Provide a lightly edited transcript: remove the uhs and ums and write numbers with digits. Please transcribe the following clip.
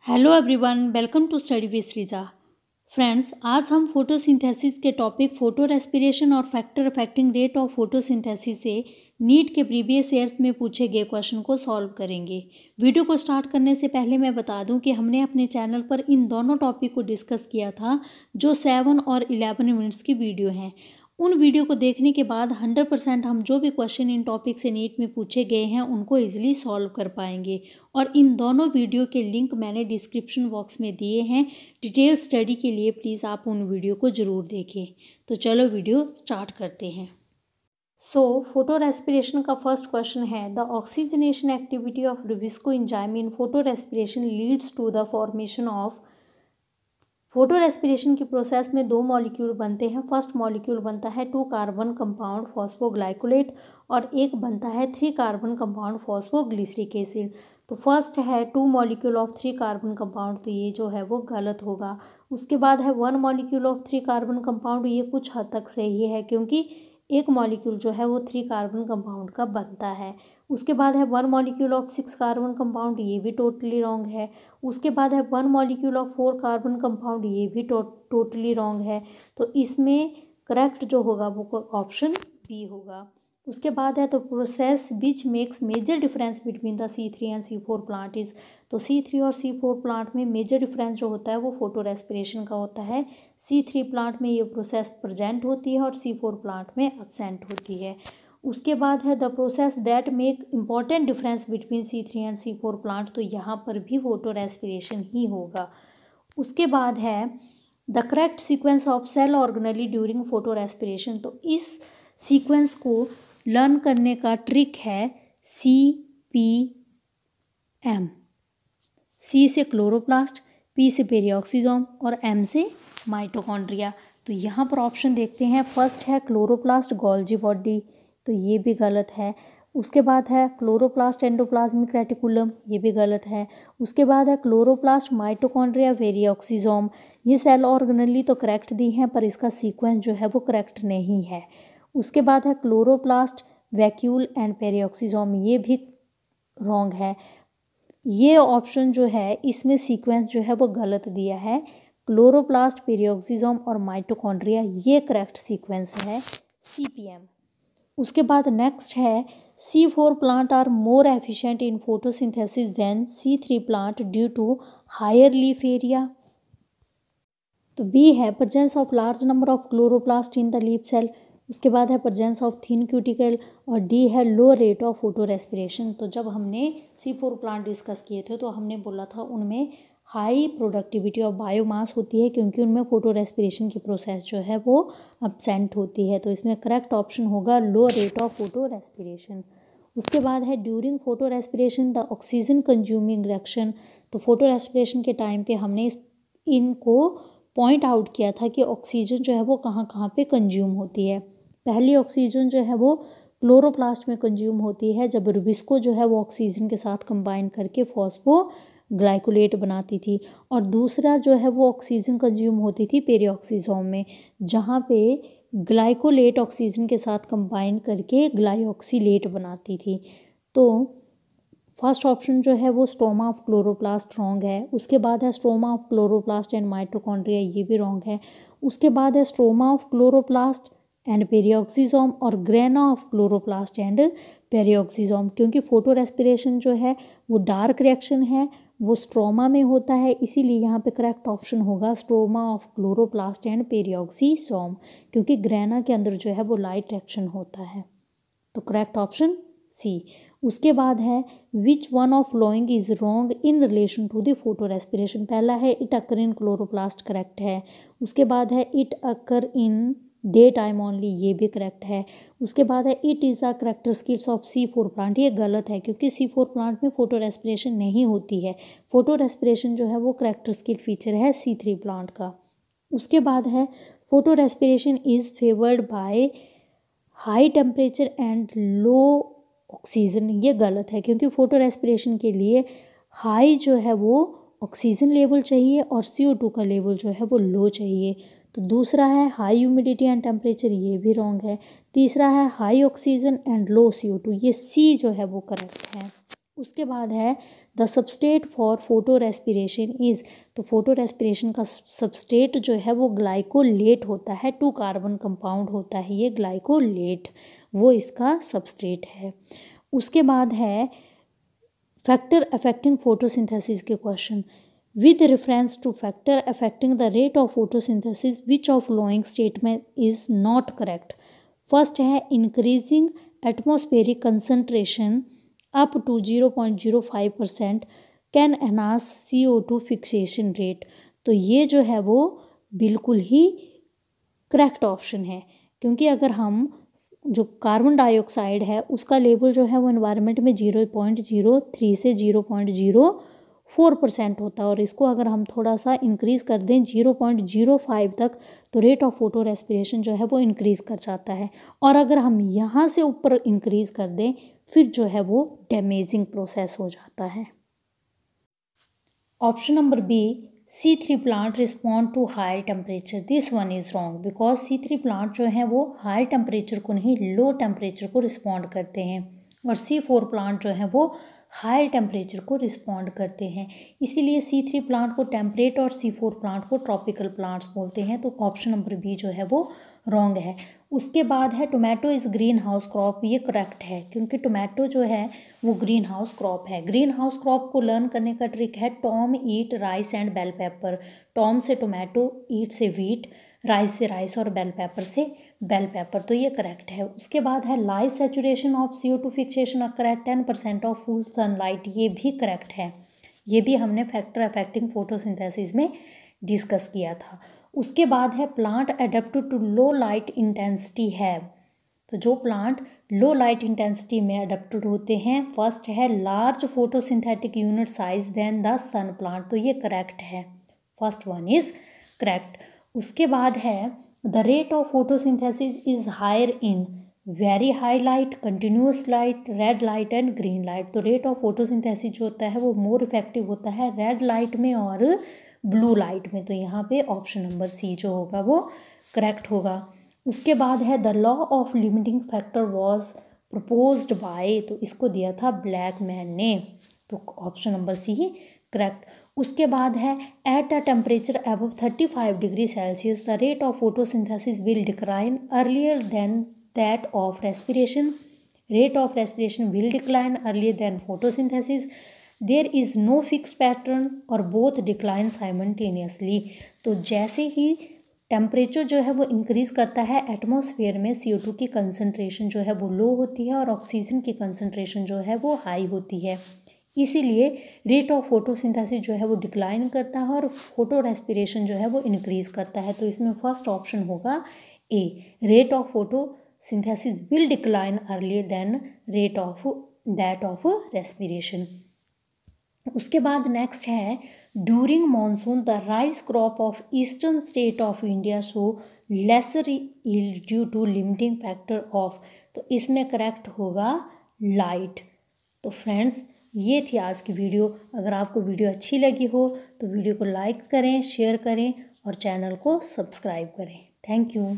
Hello everyone, welcome to study with Sreeja. Friends, आज हम photosynthesis के टॉपिक फोटो रेस्पिरेशन और factor affecting rate of photosynthesis से NEET के प्रीवियस ईयर्स में पूछे गए क्वेश्चन को सॉल्व करेंगे। वीडियो को स्टार्ट करने से पहले मैं बता दूं कि हमने अपने चैनल पर इन दोनों टॉपिक को डिस्कस किया था जो 7 और 11 मिनट्स की वीडियो हैं। उन वीडियो को देखने के बाद 100% हम जो भी क्वेश्चन इन टॉपिक से नीट में पूछे गए हैं उनको इजीली सॉल्व कर पाएंगे। और इन दोनों वीडियो के लिंक मैंने डिस्क्रिप्शन बॉक्स में दिए हैं। डिटेल स्टडी के लिए प्लीज़ आप उन वीडियो को ज़रूर देखें। तो चलो वीडियो स्टार्ट करते हैं। फोटो रेस्पिरेशन का फर्स्ट क्वेश्चन है, the oxygenation activity of rubisco enzyme in photorespiration leads to the formation of. Photorespiration की प्रोसेस में 2 मॉलिक्यूल बनते हैं। फर्स्ट मॉलिक्यूल बनता है 2 कार्बन कंपाउंड फॉस्फोग्लाइकोलेट और एक बनता है 3 कार्बन कंपाउंड फॉस्फोग्लिसरिक एसिड। तो फर्स्ट है 2 मॉलिक्यूल ऑफ 3 कार्बन कंपाउंड, तो ये जो है वो गलत होगा। उसके बाद है 1 मॉलिक्यूल ऑफ 3 कार्बन कंपाउंड, ये कुछ हद तक सही है क्योंकि एक मॉलिक्यूल जो है वो 3 कार्बन कंपाउंड का बनता है। उसके बाद है 1 मॉलिक्यूल ऑफ 6 कार्बन कंपाउंड, ये भी टोटली रॉन्ग है। उसके बाद है 1 मॉलिक्यूल ऑफ 4 कार्बन कंपाउंड, ये भी टोटली रॉन्ग है। तो इसमें करेक्ट जो होगा वो ऑप्शन बी होगा। उसके बाद है तो process which makes major difference between the C3 and C4 plant is. तो C3 और C4 प्लांट में मेजर डिफरेंस जो होता है वो फोटो रेस्पिरेशन का होता है। C3 प्लांट में ये प्रोसेस प्रेजेंट होती है और C4 प्लांट में एब्सेंट होती है। उसके बाद है the process that make important difference between C3 and C4 plant, तो यहाँ पर भी फोटो रेस्पिरेशन ही होगा। उसके बाद है the correct sequence of cell organelle during photorespiration. तो इस सीक्वेंस को लर्न करने का ट्रिक है CPM। C से क्लोरोप्लास्ट, P से पेरिऑक्सीसोम और M से माइटोकॉन्ड्रिया। तो यहाँ पर ऑप्शन देखते हैं। फर्स्ट है क्लोरोप्लास्ट गोल्जी बॉडी, तो ये भी गलत है। उसके बाद है क्लोरोप्लास्ट एंडोप्लाज्मिक रेटिकुलम, ये भी गलत है। उसके बाद है क्लोरोप्लास्ट माइटोकॉन्ड्रिया वेरिऑक्सीसोम। ये सेल ऑर्गेनेली तो करेक्ट दी हैं पर इसका सीक्वेंस जो है वो करेक्ट नहीं है। उसके बाद है क्लोरोप्लास्ट वैक्यूल एंड पेरिऑक्सीसोम, ये भी रॉन्ग है। ये ऑप्शन जो है इसमें सीक्वेंस जो है वो गलत दिया है। क्लोरोप्लास्ट पेरिऑक्सीसोम और माइटोकॉन्ड्रिया ये करेक्ट सीक्वेंस है CPM। उसके बाद नेक्स्ट है C4 plant are more efficient in photosynthesis than C3 plant due to higher leaf area. तो B है presence of large number of chloroplast in the leaf cell. उसके बाद है प्रेजेंस ऑफ थिन क्यूटिकल और D है low rate of photorespiration. तो जब हमने C4 प्लांट डिस्कस किए थे तो हमने बोला था उनमें हाई प्रोडक्टिविटी ऑफ बायोमास होती है क्योंकि उनमें फोटो रेस्पिरेशन की प्रोसेस जो है वो एब्सेंट होती है। तो इसमें करेक्ट ऑप्शन होगा लो रेट ऑफ फोटो रेस्पिरेशन। उसके बाद है during photo respiration the oxygen consuming reaction. तो फोटो रेस्पिरेशन के टाइम पे हमने इनको पॉइंट आउट किया था कि ऑक्सीजन जो है वो कहाँ कहाँ पे कंज्यूम होती है। पहली ऑक्सीजन जो है वो क्लोरोप्लास्ट में कंज्यूम होती है जब रुबिस्को जो है वो ऑक्सीजन के साथ कंबाइन करके फॉस्फोग्लाइकोलेट बनाती थी, और दूसरा जो है वो ऑक्सीजन कंज्यूम होती थी पेरिऑक्सीसोम में जहाँ पे ग्लाइकोलेट ऑक्सीजन के साथ कंबाइन करके ग्लाइऑक्सीलेट बनाती थी। तो फर्स्ट ऑप्शन जो है वो स्ट्रोमा ऑफ क्लोरोप्लास्ट रॉन्ग है। उसके बाद है stroma of chloroplast and mitochondria, ये भी रॉन्ग है। उसके बाद है स्ट्रोमा ऑफ क्लोरोप्लास्ट एंड पेरिऑक्सीसोम और ग्रेना ऑफ क्लोरोप्लास्ट एंड पेरिऑक्सीसोम, क्योंकि फोटो रेस्पिरेशन जो है वो डार्क रिएक्शन है, वो स्ट्रोमा में होता है, इसीलिए यहाँ पे करेक्ट ऑप्शन होगा स्ट्रोमा ऑफ क्लोरोप्लास्ट एंड पेरिऑक्सीसोम, क्योंकि ग्रेना के अंदर जो है वो लाइट रिएक्शन होता है। तो करेक्ट ऑप्शन C। उसके बाद है which one of following is wrong in relation to the photorespiration. पहला है it occur in chloroplast, correct है। उसके बाद है it occur in day time only, ये भी करेक्ट है। उसके बाद है it is a characteristics of C4 plant, ये गलत है क्योंकि C4 प्लांट में फोटो रेस्पिरेशन नहीं होती है। फोटो रेस्पिरेशन जो है वो करेक्टरिस्टिक फीचर है C3 प्लांट का। उसके बाद है photorespiration is favoured by high temperature and low oxygen, ये गलत है क्योंकि फोटो रेस्पिरेशन के लिए हाई जो है वो ऑक्सीजन लेवल चाहिए और CO2 का लेवल जो है वो लो चाहिए। तो दूसरा है हाई ह्यूमिडिटी एंड टेम्परेचर, ये भी रॉन्ग है। तीसरा है high oxygen and low CO2, ये C जो है वो करेक्ट है। उसके बाद है the substrate for photo respiration is, तो फोटो रेस्पिरेशन का सबस्ट्रेट जो है वो ग्लाइकोलेट होता है, 2 कार्बन कंपाउंड होता है ये ग्लाइकोलेट, वो इसका सबस्ट्रेट है। उसके बाद है फैक्टर अफेक्टिंग फोटोसिंथेसिस के question, with reference to factor affecting the rate of photosynthesis which of following statement is not correct. First है increasing atmospheric concentration up to 0.05% can enhance CO2 fixation rate, तो ये जो है वो बिल्कुल ही correct option है, क्योंकि अगर हम जो कार्बन डाइऑक्साइड है उसका लेवल जो है वो एनवायरनमेंट में 0.03 से 0.04% होता है, और इसको अगर हम थोड़ा सा इंक्रीज़ कर दें 0.05 तक, तो रेट ऑफ फोटो रेस्पिरेशन जो है वो इंक्रीज़ कर जाता है, और अगर हम यहाँ से ऊपर इंक्रीज़ कर दें फिर जो है वो डैमेजिंग प्रोसेस हो जाता है। Option number B, C3 plant respond to high temperature, this one is wrong, because C3 plant जो है वो हाई टेम्परेचर को नहीं लो टेम्परेचर को रिस्पॉन्ड करते हैं, और C4 प्लांट जो है वो हाई टेम्परेचर को रिस्पॉन्ड करते हैं, इसीलिए C3 प्लांट को टेम्परेट और C4 प्लांट को ट्रॉपिकल प्लांट्स बोलते हैं, तो ऑप्शन नंबर बी जो है वो रॉन्ग है। उसके बाद है tomato is green house crop, ये करेक्ट है, क्योंकि टोमेटो जो है वो ग्रीन हाउस क्रॉप है। ग्रीन हाउस क्रॉप को लर्न करने का ट्रिक है Tom eat rice and bell pepper, Tom से टोमेटो, ईट से वीट, राइस से राइस और बेल पेपर से बेल पेपर, तो ये करेक्ट है। उसके बाद है light saturation of CO2 fixation occur at 10% of full sunlight, ये भी करेक्ट है, ये भी हमने फैक्टर अफेक्टिंग फोटोसिंथेसिस में डिस्कस किया था। उसके बाद है plant adapted to low light intensity है, तो जो प्लांट लो लाइट इंटेंसिटी में अडेप्टेड होते हैं, फर्स्ट है large photosynthetic unit size than the sun plant, तो ये करेक्ट है, फर्स्ट वन इज करेक्ट। उसके बाद है the rate of photosynthesis is higher in very high light, continuous light, red light and green light, तो rate of photosynthesis जो होता है वो मोर इफेक्टिव होता है रेड लाइट में और ब्लू लाइट में, तो यहाँ पे ऑप्शन नंबर सी जो होगा वो करेक्ट होगा। उसके बाद है the law of limiting factor was proposed by, तो इसको दिया था ब्लैकमैन ने, तो ऑप्शन नंबर सी करेक्ट। उसके बाद है at a temperature above 35 degree Celsius the rate of photosynthesis will decline earlier than that of respiration, rate of respiration will decline earlier than photosynthesis, there is no fix pattern और both decline simultaneously, तो जैसे ही temperature जो है वो increase करता है atmosphere में CO2 की कंसनट्रेशन जो है वो लो होती है और ऑक्सीजन की कंसनट्रेशन जो है वो हाई होती है, इसीलिए रेट ऑफ फोटोसिंथेसिस जो है वो डिक्लाइन करता है और फोटो रेस्पिरेशन जो है वो इंक्रीज़ करता है, तो इसमें फर्स्ट ऑप्शन होगा A, rate of photosynthesis will decline earlier than rate of that of respiration. उसके बाद नेक्स्ट है during monsoon the rice crop of eastern state of India show lesser yield due to limiting factor of, तो इसमें correct होगा light. तो friends ये थी आज की वीडियो, अगर आपको वीडियो अच्छी लगी हो तो वीडियो को लाइक करें, शेयर करें और चैनल को सब्सक्राइब करें। Thank you.